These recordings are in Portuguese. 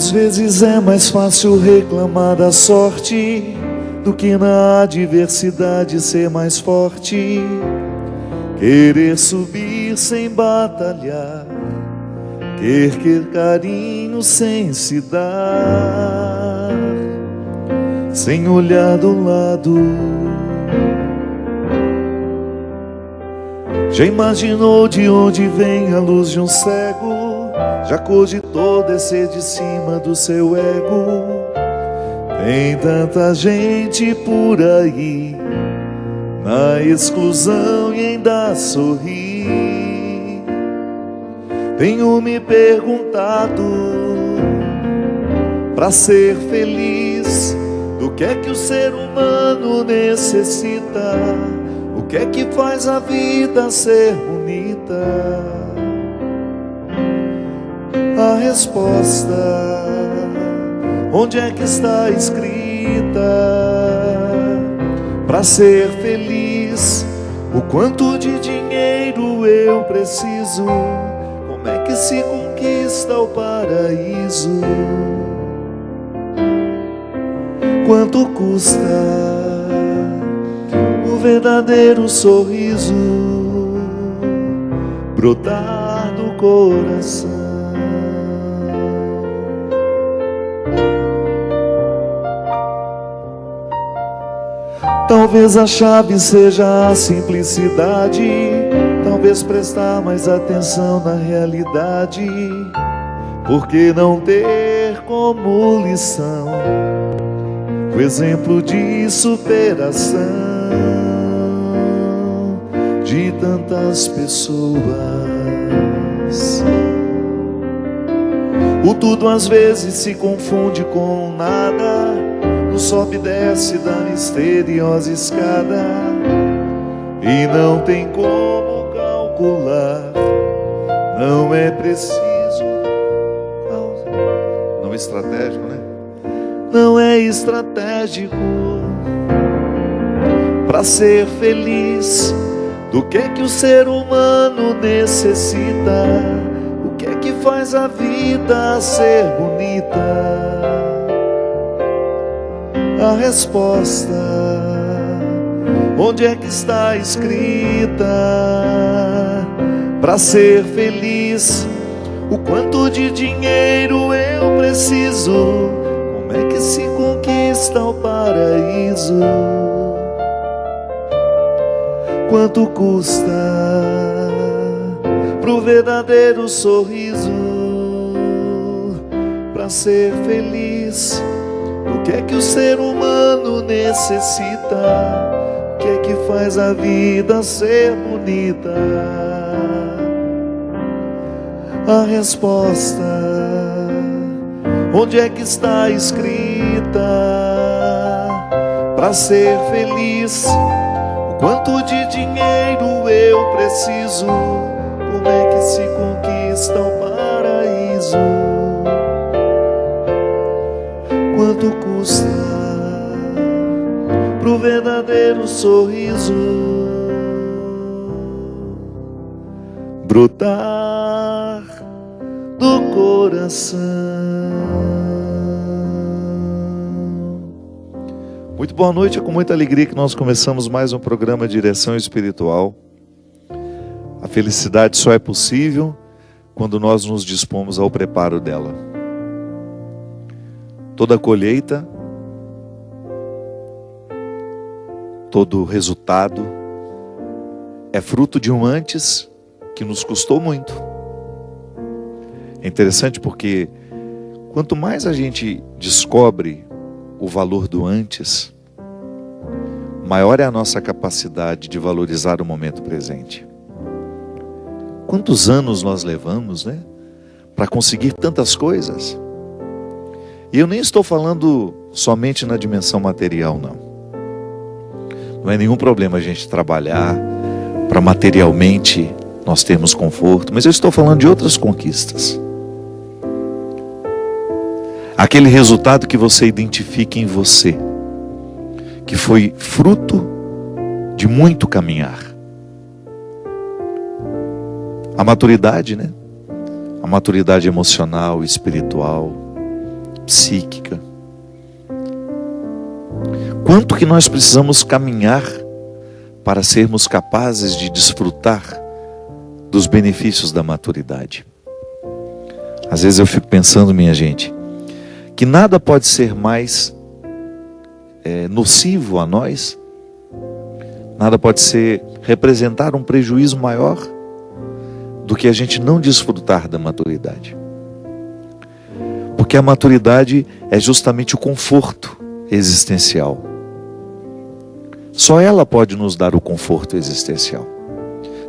Às vezes é mais fácil reclamar da sorte do que na adversidade ser mais forte. Querer subir sem batalhar, querer carinho sem se dar, sem olhar do lado. Já imaginou de onde vem a luz de um cego? Já cogitou descer de cima do seu ego? Tem tanta gente por aí na exclusão e ainda sorri. Tenho me perguntado, para ser feliz, do que é que o ser humano necessita? O que é que faz a vida ser bonita? A resposta, onde é que está escrita? Para ser feliz, o quanto de dinheiro eu preciso? Como é que se conquista o paraíso? Quanto custa o verdadeiro sorriso brotar do coração? Talvez a chave seja a simplicidade, talvez prestar mais atenção na realidade. Por que não ter como lição o exemplo de superação de tantas pessoas? O tudo às vezes se confunde com nada, no sobe e desce da misteriosa escada, e não tem como calcular. Não é preciso, não é estratégico, né? Não é estratégico para ser feliz. Do que é que o ser humano necessita? O que é que faz a vida ser bonita? A resposta, onde é que está escrita? Para ser feliz, o quanto de dinheiro eu preciso? Como é que se conquista o paraíso? Quanto custa pro verdadeiro sorriso? Para ser feliz, o que é que o ser humano necessita? O que é que faz a vida ser bonita? A resposta, onde é que está escrita? Para ser feliz, o quanto de dinheiro eu preciso? Como é que se conquista o paraíso? Quanto custa pro verdadeiro sorriso brotar do coração? Muito boa noite, é com muita alegria que nós começamos mais um programa Direção Espiritual. A felicidade só é possível quando nós nos dispomos ao preparo dela. Toda colheita, todo resultado é fruto de um antes que nos custou muito. É interessante porque quanto mais a gente descobre o valor do antes, maior é a nossa capacidade de valorizar o momento presente. Quantos anos nós levamos, né, para conseguir tantas coisas? E eu nem estou falando somente na dimensão material, não. Não é nenhum problema a gente trabalhar para materialmente nós termos conforto, mas eu estou falando de outras conquistas. Aquele resultado que você identifica em você, que foi fruto de muito caminhar. A maturidade, né? A maturidade emocional, espiritual, psíquica. Quanto que nós precisamos caminhar para sermos capazes de desfrutar dos benefícios da maturidade. Às vezes eu fico pensando, minha gente, que nada pode ser mais nocivo a nós, nada pode representar um prejuízo maior do que a gente não desfrutar da maturidade. Porque a maturidade é justamente o conforto existencial. Só ela pode nos dar o conforto existencial.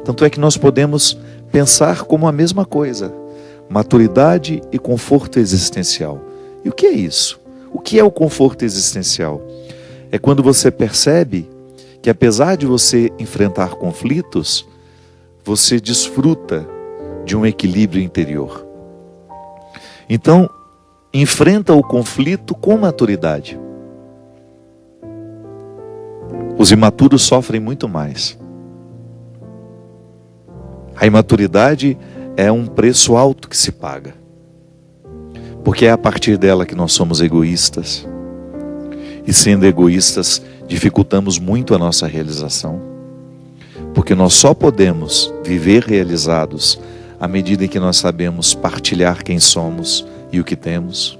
Tanto é que nós podemos pensar como a mesma coisa: maturidade e conforto existencial. E o que é isso? O que é o conforto existencial? É quando você percebe que, apesar de você enfrentar conflitos, você desfruta de um equilíbrio interior. Então, enfrenta o conflito com maturidade. Os imaturos sofrem muito mais. A imaturidade é um preço alto que se paga, porque é a partir dela que nós somos egoístas, e sendo egoístas dificultamos muito a nossa realização, porque nós só podemos viver realizados à medida em que nós sabemos partilhar quem somos e o que temos.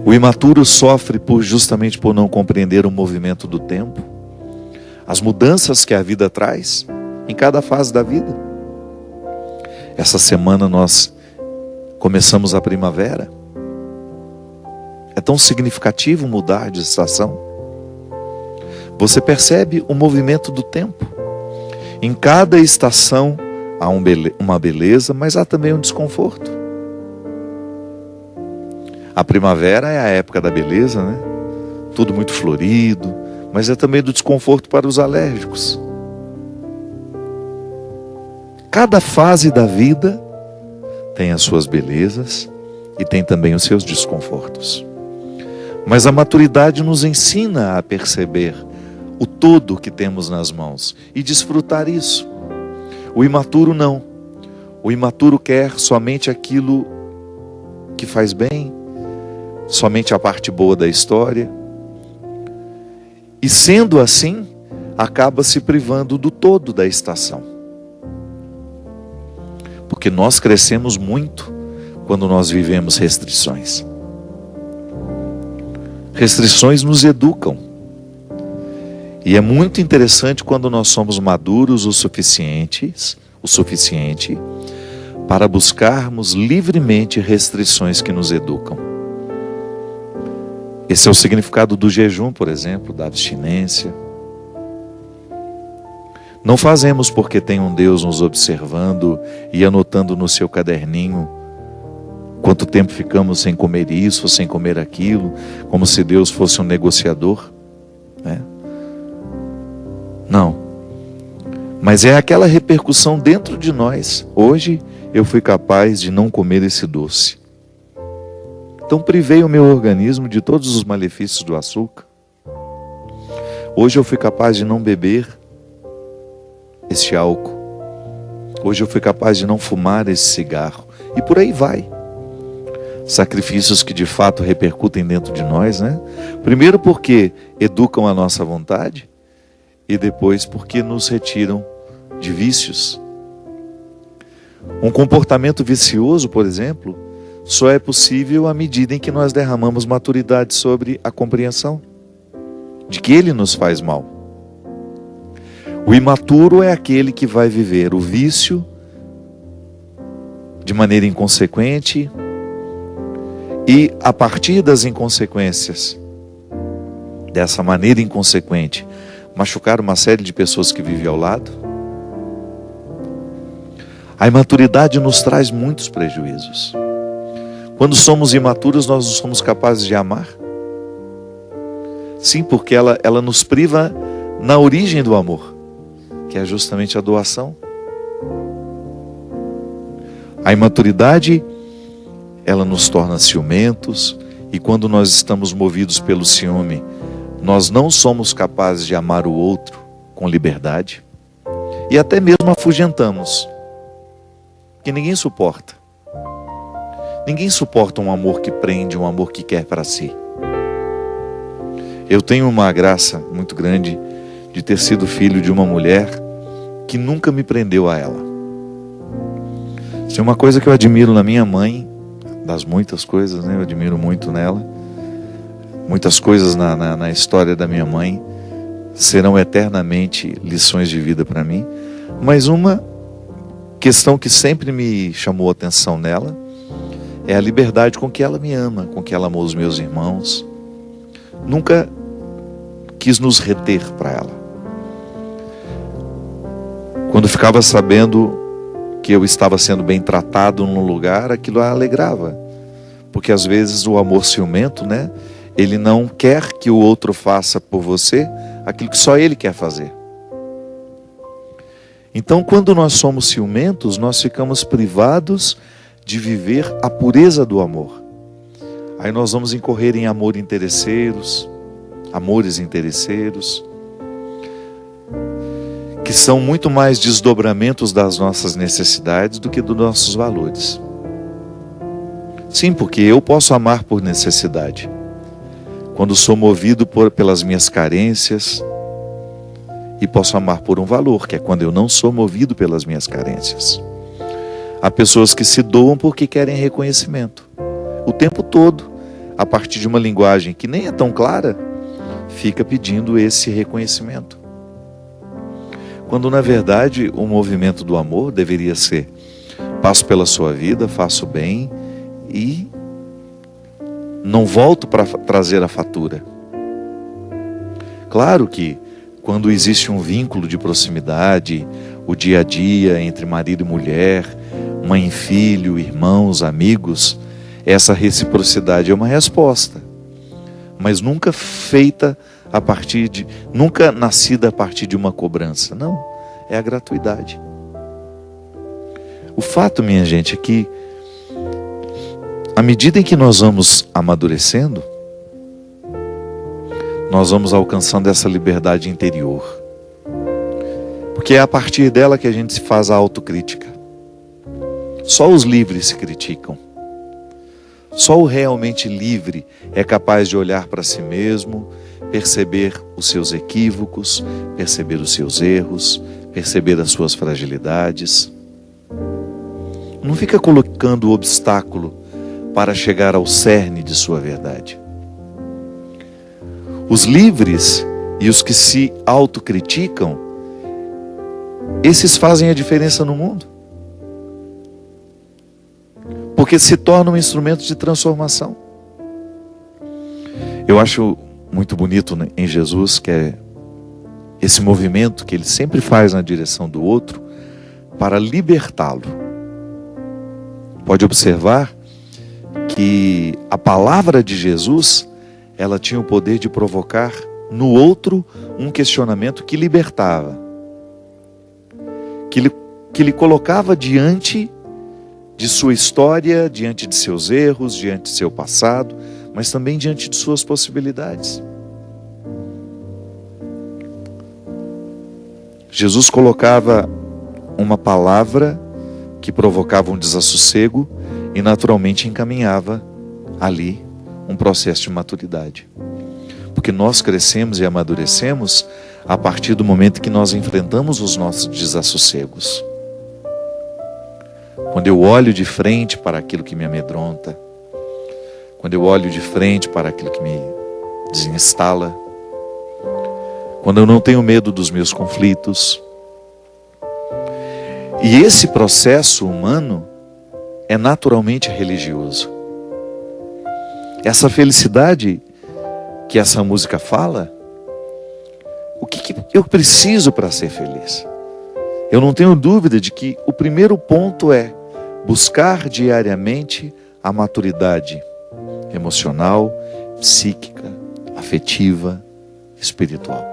O imaturo sofre justamente por não compreender o movimento do tempo, as mudanças que a vida traz em cada fase da vida. Essa semana nós começamos a primavera. É tão significativo mudar de estação. Você percebe o movimento do tempo. Em cada estação há uma beleza, mas há também um desconforto. A primavera é a época da beleza, né? Tudo muito florido, mas é também do desconforto para os alérgicos. Cada fase da vida tem as suas belezas e tem também os seus desconfortos. Mas a maturidade nos ensina a perceber o todo que temos nas mãos e desfrutar isso. O imaturo não. O imaturo quer somente aquilo que faz bem, somente a parte boa da história. E sendo assim, acaba se privando do todo da estação. Porque nós crescemos muito quando nós vivemos restrições. Restrições nos educam. E é muito interessante quando nós somos maduros o suficiente para buscarmos livremente restrições que nos educam. Esse é o significado do jejum, por exemplo, da abstinência. Não fazemos porque tem um Deus nos observando e anotando no seu caderninho quanto tempo ficamos sem comer isso, sem comer aquilo, como se Deus fosse um negociador, né? Não. Mas é aquela repercussão dentro de nós. Hoje eu fui capaz de não comer esse doce. Então privei o meu organismo de todos os malefícios do açúcar. Hoje eu fui capaz de não beber este álcool. Hoje eu fui capaz de não fumar esse cigarro. E por aí vai. Sacrifícios que de fato repercutem dentro de nós, né? Primeiro porque educam a nossa vontade e depois porque nos retiram de vícios. Um comportamento vicioso, por exemplo, só é possível à medida em que nós derramamos maturidade sobre a compreensão de que ele nos faz mal. O imaturo é aquele que vai viver o vício de maneira inconsequente e, a partir das inconsequências, dessa maneira inconsequente, machucar uma série de pessoas que vivem ao lado. A imaturidade nos traz muitos prejuízos. Quando somos imaturos, nós não somos capazes de amar. Sim, porque ela nos priva na origem do amor, que é justamente a doação. A imaturidade, ela nos torna ciumentos, e quando nós estamos movidos pelo ciúme, nós não somos capazes de amar o outro com liberdade, e até mesmo afugentamos, que ninguém suporta. Ninguém suporta um amor que prende, um amor que quer para si. Eu tenho uma graça muito grande de ter sido filho de uma mulher que nunca me prendeu a ela. Se é uma coisa que eu admiro na minha mãe, das muitas coisas, né? Eu admiro muito nela. Muitas coisas na história da minha mãe serão eternamente lições de vida para mim. Mas uma questão que sempre me chamou a atenção nela é a liberdade com que ela me ama, com que ela amou os meus irmãos. Nunca quis nos reter para ela. Quando ficava sabendo que eu estava sendo bem tratado num lugar, aquilo a alegrava. Porque às vezes o amor ciumento, né? Ele não quer que o outro faça por você aquilo que só ele quer fazer. Então, quando nós somos ciumentos, nós ficamos privados de viver a pureza do amor. Aí nós vamos incorrer em amores interesseiros, que são muito mais desdobramentos das nossas necessidades do que dos nossos valores. Sim, porque eu posso amar por necessidade. Quando sou movido pelas minhas carências, e posso amar por um valor, que é quando eu não sou movido pelas minhas carências. Há pessoas que se doam porque querem reconhecimento. O tempo todo, a partir de uma linguagem que nem é tão clara, fica pedindo esse reconhecimento. Quando na verdade o movimento do amor deveria ser: passo pela sua vida, faço bem e não volto para trazer a fatura. Claro que quando existe um vínculo de proximidade, o dia a dia entre marido e mulher, mãe e filho, irmãos, amigos, essa reciprocidade é uma resposta, mas nunca feita nunca nascida a partir de uma cobrança. Não, é a gratuidade. O fato, minha gente, é que à medida em que nós vamos amadurecendo, nós vamos alcançando essa liberdade interior. Porque é a partir dela que a gente se faz a autocrítica. Só os livres se criticam. Só o realmente livre é capaz de olhar para si mesmo, perceber os seus equívocos, perceber os seus erros, perceber as suas fragilidades. Não fica colocando obstáculo para chegar ao cerne de sua verdade. Os livres e os que se autocriticam, esses fazem a diferença no mundo. Porque se tornam instrumentos de transformação. Eu acho muito bonito em Jesus que é esse movimento que ele sempre faz na direção do outro para libertá-lo. Pode observar que a palavra de Jesus, ela tinha o poder de provocar no outro um questionamento que libertava, que lhe colocava diante de sua história, diante de seus erros, diante de seu passado, mas também diante de suas possibilidades. Jesus colocava uma palavra que provocava um desassossego e naturalmente encaminhava ali um processo de maturidade. Porque nós crescemos e amadurecemos a partir do momento que nós enfrentamos os nossos desassossegos. Quando eu olho de frente para aquilo que me amedronta, quando eu olho de frente para aquilo que me desinstala, quando eu não tenho medo dos meus conflitos. E esse processo humano é naturalmente religioso. Essa felicidade que essa música fala, o que eu preciso para ser feliz? Eu não tenho dúvida de que o primeiro ponto é buscar diariamente a maturidade emocional, psíquica, afetiva, espiritual.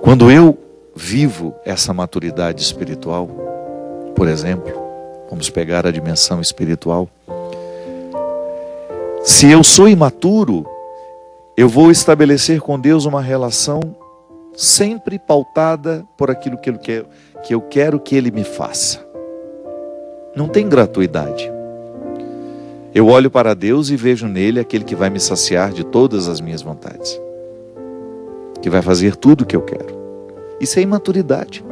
Quando eu vivo essa maturidade espiritual, por exemplo, vamos pegar a dimensão espiritual. Se eu sou imaturo, eu vou estabelecer com Deus uma relação sempre pautada por aquilo que eu quero que Ele me faça. Não tem gratuidade. Eu olho para Deus e vejo nele aquele que vai me saciar de todas as minhas vontades, que vai fazer tudo o que eu quero. Isso é imaturidade.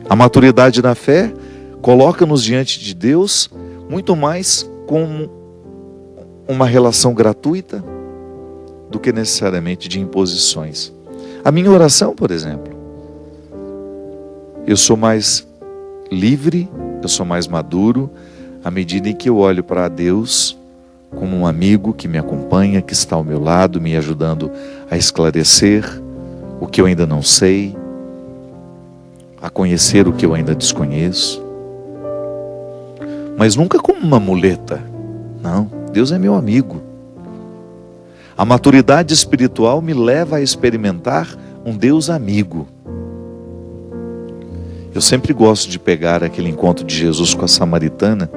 A maturidade da fé coloca-nos diante de Deus muito mais como uma relação gratuita do que necessariamente de imposições. A minha oração, por exemplo, eu sou mais livre, eu sou mais maduro à medida em que eu olho para Deus como um amigo que me acompanha, que está ao meu lado, me ajudando a esclarecer o que eu ainda não sei, a conhecer o que eu ainda desconheço. Mas nunca como uma muleta. Não, Deus é meu amigo. A maturidade espiritual me leva a experimentar um Deus amigo. Eu sempre gosto de pegar aquele encontro de Jesus com a samaritana,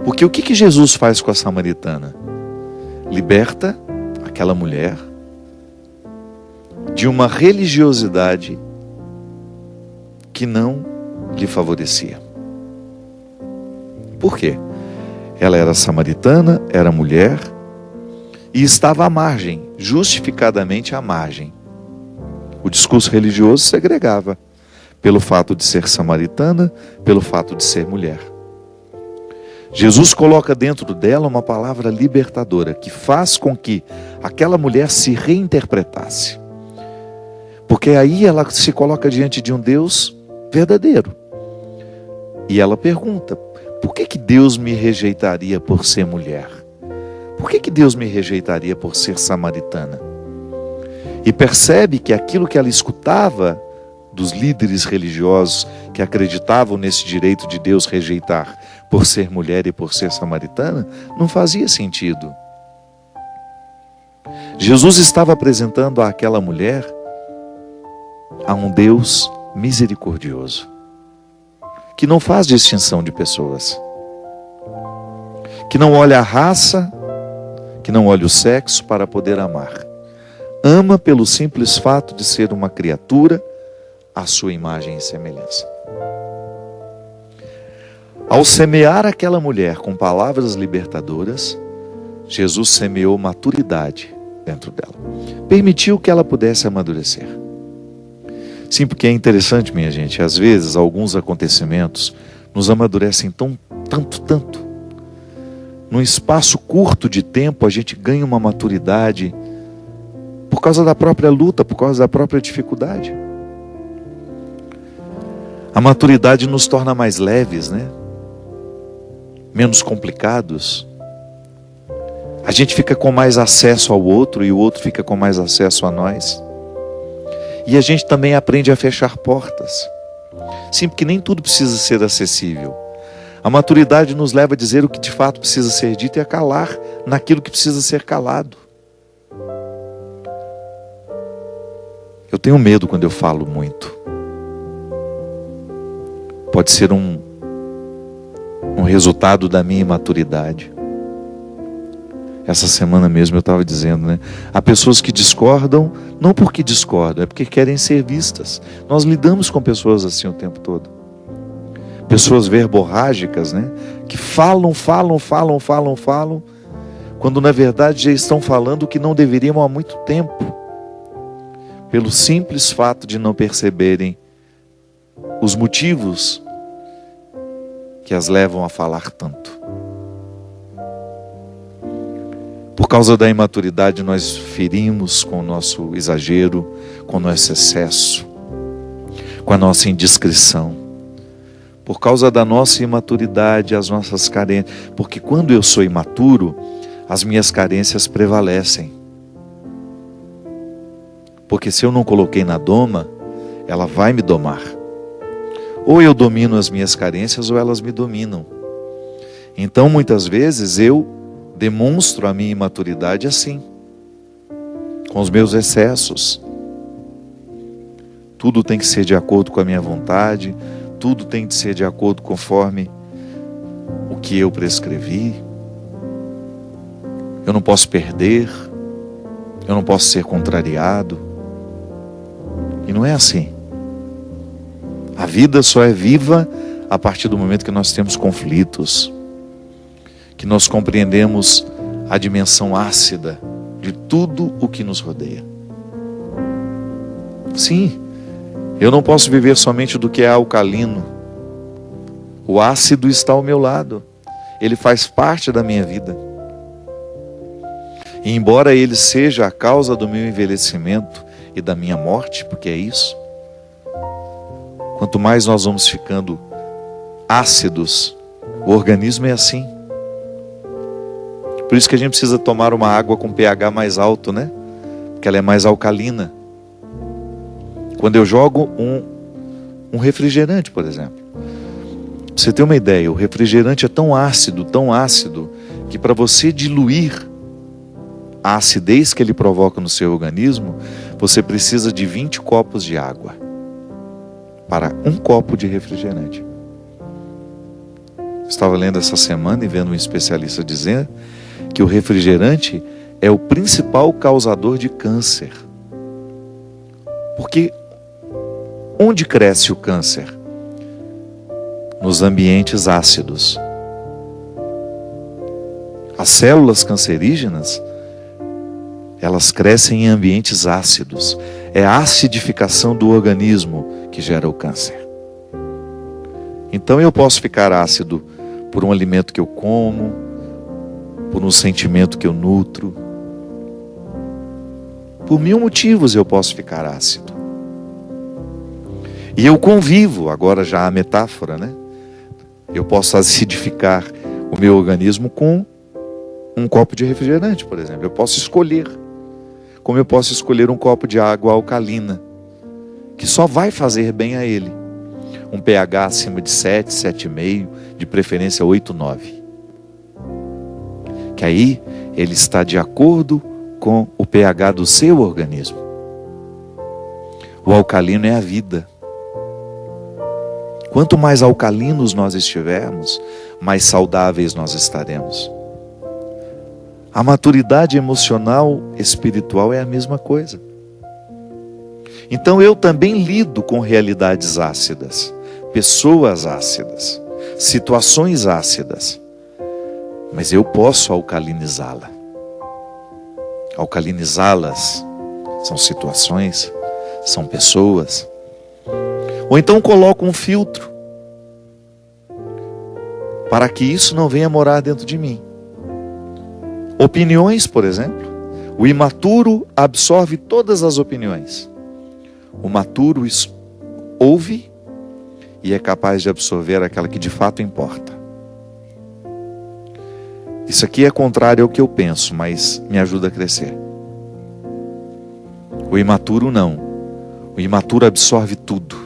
porque o que Jesus faz com a samaritana? Liberta aquela mulher de uma religiosidade que não lhe favorecia. Por quê? Ela era samaritana, era mulher e estava à margem, justificadamente à margem. O discurso religioso segregava pelo fato de ser samaritana, pelo fato de ser mulher. Jesus coloca dentro dela uma palavra libertadora que faz com que aquela mulher se reinterpretasse. Porque aí ela se coloca diante de um Deus verdadeiro. E ela pergunta: por que Deus me rejeitaria por ser mulher? Por que Deus me rejeitaria por ser samaritana? E percebe que aquilo que ela escutava dos líderes religiosos que acreditavam nesse direito de Deus rejeitar por ser mulher e por ser samaritana, não fazia sentido. Jesus estava apresentando àquela mulher a um Deus misericordioso, que não faz distinção de pessoas, que não olha a raça, que não olha o sexo para poder amar. Ama pelo simples fato de ser uma criatura à sua imagem e semelhança. Ao semear aquela mulher com palavras libertadoras, Jesus semeou maturidade dentro dela. Permitiu que ela pudesse amadurecer. Sim, porque é interessante, minha gente, às vezes alguns acontecimentos nos amadurecem tanto. Num espaço curto de tempo a gente ganha uma maturidade por causa da própria luta, por causa da própria dificuldade. A maturidade nos torna mais leves, né? Menos complicados. A gente fica com mais acesso ao outro e o outro fica com mais acesso a nós. E a gente também aprende a fechar portas. Sim, porque nem tudo precisa ser acessível. A maturidade nos leva a dizer o que de fato precisa ser dito e a calar naquilo que precisa ser calado. Eu tenho medo quando eu falo muito. Pode ser um resultado da minha imaturidade. Essa semana mesmo eu estava dizendo, né? Há pessoas que discordam, não porque discordam, é porque querem ser vistas. Nós lidamos com pessoas assim o tempo todo. Pessoas verborrágicas, né? Que falam, quando na verdade já estão falando o que não deveriam há muito tempo. Pelo simples fato de não perceberem os motivos que as levam a falar tanto. Por causa da imaturidade nós ferimos com o nosso exagero, com o nosso excesso, com a nossa indiscrição. Por causa da nossa imaturidade, as nossas carências. Porque quando eu sou imaturo, as minhas carências prevalecem. Porque se eu não coloquei na doma, ela vai me domar. Ou eu domino as minhas carências ou elas me dominam. Então muitas vezes eu demonstro a minha imaturidade assim, com os meus excessos. Tudo tem que ser de acordo com a minha vontade, tudo tem que ser de acordo conforme o que eu prescrevi. Eu não posso perder, eu não posso ser contrariado. E não é assim. A vida só é viva a partir do momento que nós temos conflitos, que nós compreendemos a dimensão ácida de tudo o que nos rodeia. Sim, eu não posso viver somente do que é alcalino. O ácido está ao meu lado. Ele faz parte da minha vida. E embora ele seja a causa do meu envelhecimento e da minha morte, porque é isso, quanto mais nós vamos ficando ácidos, o organismo é assim. Por isso que a gente precisa tomar uma água com pH mais alto, né? Porque ela é mais alcalina. Quando eu jogo um refrigerante, por exemplo, pra você ter uma ideia, o refrigerante é tão ácido, que para você diluir a acidez que ele provoca no seu organismo, você precisa de 20 copos de água para um copo de refrigerante. Estava lendo essa semana e vendo um especialista dizer que o refrigerante é o principal causador de câncer. Porque onde cresce o câncer? Nos ambientes ácidos. As células cancerígenas, elas crescem em ambientes ácidos. É a acidificação do organismo que gera o câncer. Então eu posso ficar ácido por um alimento que eu como, por um sentimento que eu nutro. Por 1000 motivos eu posso ficar ácido. E eu convivo, agora já a metáfora, né? Eu posso acidificar o meu organismo com um copo de refrigerante, por exemplo. Eu posso escolher. Como eu posso escolher um copo de água alcalina, que só vai fazer bem a ele. Um pH acima de 7, 7,5, de preferência 8, 9. Que aí ele está de acordo com o pH do seu organismo. O alcalino é a vida. Quanto mais alcalinos nós estivermos, mais saudáveis nós estaremos. A maturidade emocional, espiritual é a mesma coisa. Então eu também lido com realidades ácidas, pessoas ácidas, situações ácidas. Mas eu posso alcalinizá-la. Alcalinizá-las são situações, são pessoas. Ou então coloco um filtro para que isso não venha morar dentro de mim. Opiniões, por exemplo. O imaturo absorve todas as opiniões. O maturo ouve e é capaz de absorver aquela que de fato importa. Isso aqui é contrário ao que eu penso, mas me ajuda a crescer. O imaturo não. O imaturo absorve tudo.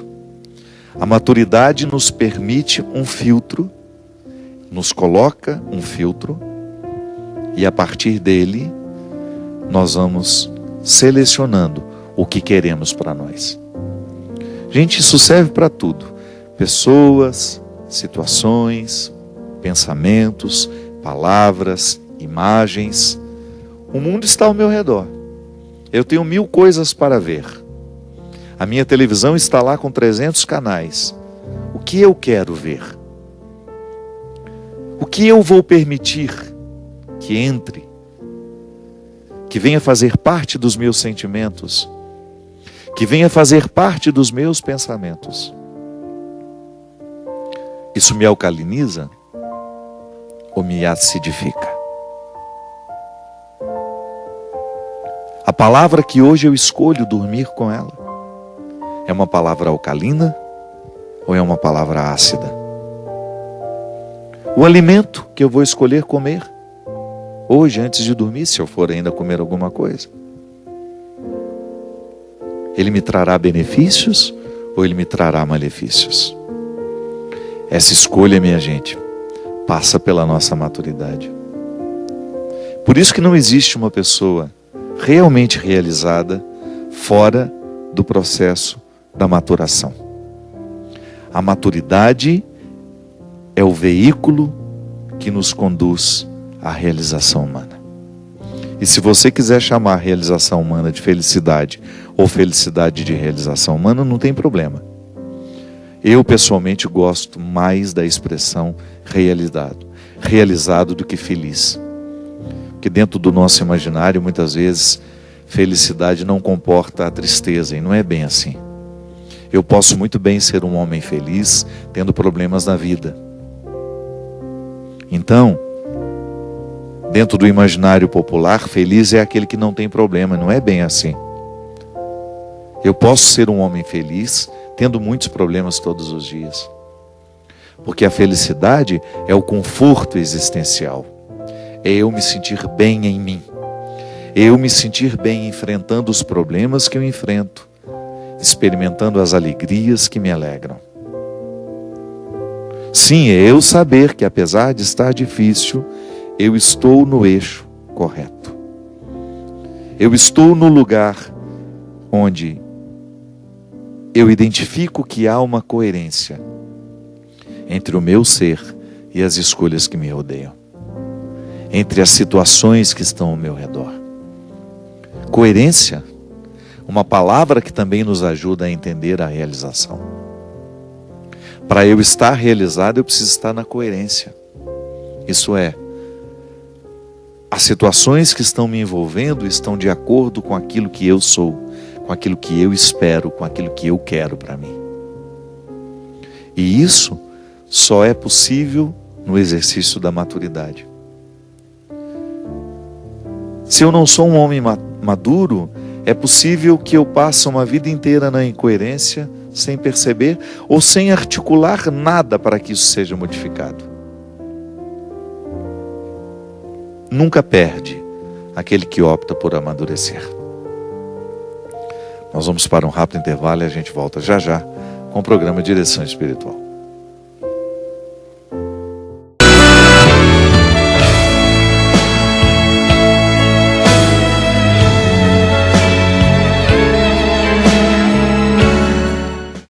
A maturidade nos permite um filtro, nos coloca um filtro, e a partir dele nós vamos selecionando o que queremos para nós. Gente, isso serve para tudo. Pessoas, situações, pensamentos, palavras, imagens. O mundo está ao meu redor. Eu tenho 1000 coisas para ver. A minha televisão está lá com 300 canais. O que eu quero ver? O que eu vou permitir que entre? Que venha fazer parte dos meus sentimentos? Que venha fazer parte dos meus pensamentos? Isso me alcaliniza ou me acidifica? A palavra que hoje eu escolho dormir com ela é uma palavra alcalina ou é uma palavra ácida? O alimento que eu vou escolher comer hoje, antes de dormir, se eu for ainda comer alguma coisa, ele me trará benefícios ou ele me trará malefícios? Essa escolha, minha gente, passa pela nossa maturidade. Por isso que não existe uma pessoa realmente realizada fora do processo da maturação. A maturidade é o veículo que nos conduz à realização humana. E se você quiser chamar a realização humana de felicidade ou felicidade de realização humana, não tem problema. Eu pessoalmente gosto mais da expressão realizado do que feliz. Porque dentro do nosso imaginário, muitas vezes, felicidade não comporta a tristeza, e não é bem assim. Eu posso muito bem ser um homem feliz, tendo problemas na vida. Então, dentro do imaginário popular, feliz é aquele que não tem problema, não é bem assim. Eu posso ser um homem feliz, tendo muitos problemas todos os dias. Porque a felicidade é o conforto existencial. É eu me sentir bem em mim. É eu me sentir bem enfrentando os problemas que eu enfrento, experimentando as alegrias que me alegram. Sim, é eu saber que apesar de estar difícil, eu estou no eixo correto. Eu estou no lugar onde eu identifico que há uma coerência entre o meu ser e as escolhas que me rodeiam, entre as situações que estão ao meu redor. Coerência, uma palavra que também nos ajuda a entender a realização. Para eu estar realizado, eu preciso estar na coerência. Isso é, as situações que estão me envolvendo estão de acordo com aquilo que eu sou, com aquilo que eu espero, com aquilo que eu quero para mim. E isso só é possível no exercício da maturidade. Se eu não sou um homem maduro, é possível que eu passe uma vida inteira na incoerência, sem perceber ou sem articular nada para que isso seja modificado. Nunca perde aquele que opta por amadurecer. Nós vamos para um rápido intervalo e a gente volta já já com o programa Direção Espiritual.